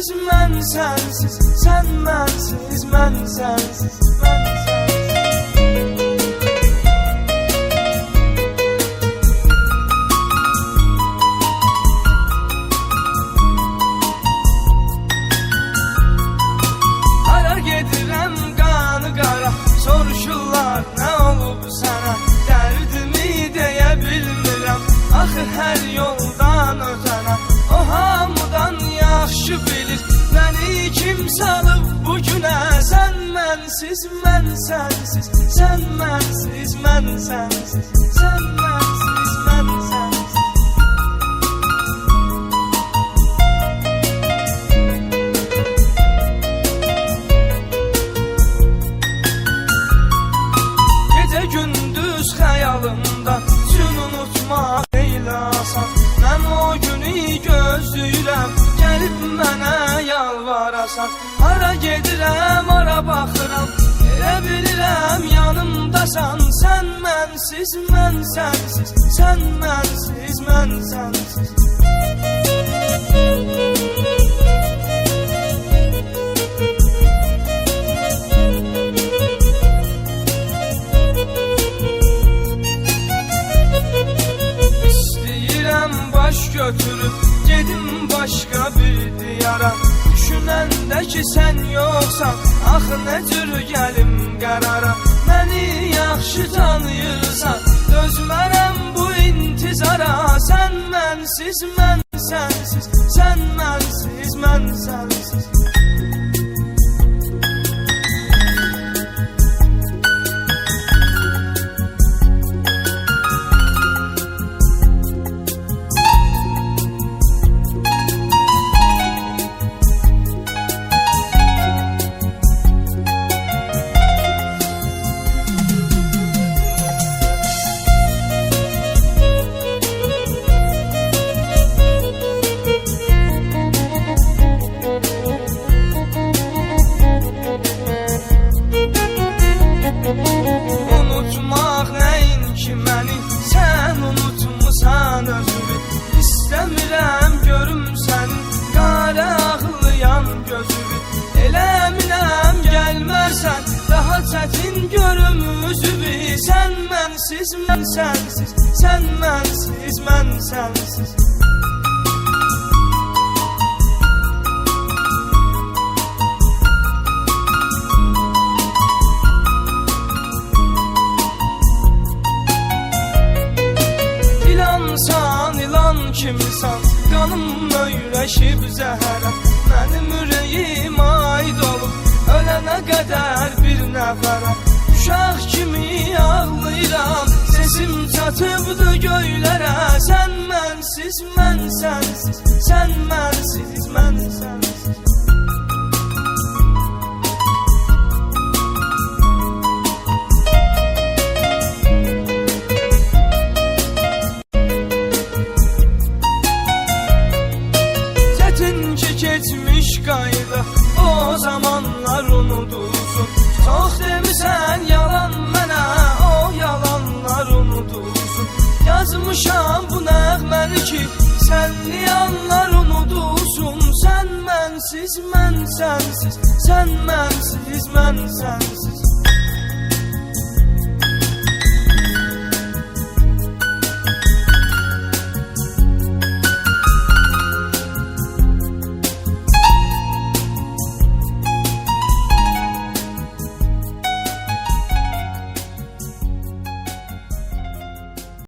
mənsiz, mən sənsiz, sən mənsiz, mən sənsiz, mən sənsiz. Hara gedirəm qanı qara, soruşurlar nə olub sana, dərdimi deyə bilmirəm, axı hər yoldan ötənə. O hamıdan yaxşı bilir məni kim salıb bu günə. Sən mənsiz, mən sənsiz, sən mənsiz, mən sənsiz, sən mənsiz, mən sənsiz. Gecə gündüz xəyalımda gün unutmaq elə asan. Mən o günü gözləyirəm, gəlib mənə yalvarasan. Hara gedirəm, hara baxıram, elə bilirəm yanımdasan. Sən mənsiz, mən sənsiz, sən mənsiz, mən sənsiz. Baş götürüb gedim başqa bir diyara, düşünəndə ki sən yoxsan, axı nə cür gəlim qərara. Məni yaxşı tanıyırsan, dözmərəm bu intizara. Sən mənsiz, mən sənsiz, sən mənsiz, mən sənsiz. Unutmaq nəyin ki məni, sən unutmusan özünü. İstəmirəm görüm sənin qara ağlayan gözünü. Elə minəm gəlməsən, daha çətin görüm üzüvü. Sən mənsiz, mən sənsiz, sən mənsiz, mən sənsiz. İnsan ilan kimisan, qanım öyrəşib zəhərə. Mənim ürəyim aid olub ölənə qədər bir nəfərə. Uşaq kimi ağlayıram, sesim çatıbdı göylərə. Sən mənsiz, mən sənsiz, sən mənsiz, mən sənsiz. Geçmiş qayda o zamanlar unudulsun. Çox demisən yalan mənə, o yalanlar unudulsun. Yazmışam bu nəğməni ki sənliyanlar unudulsun. Sən mənsiz, mən sənsiz, sən mənsiz, mən sənsiz.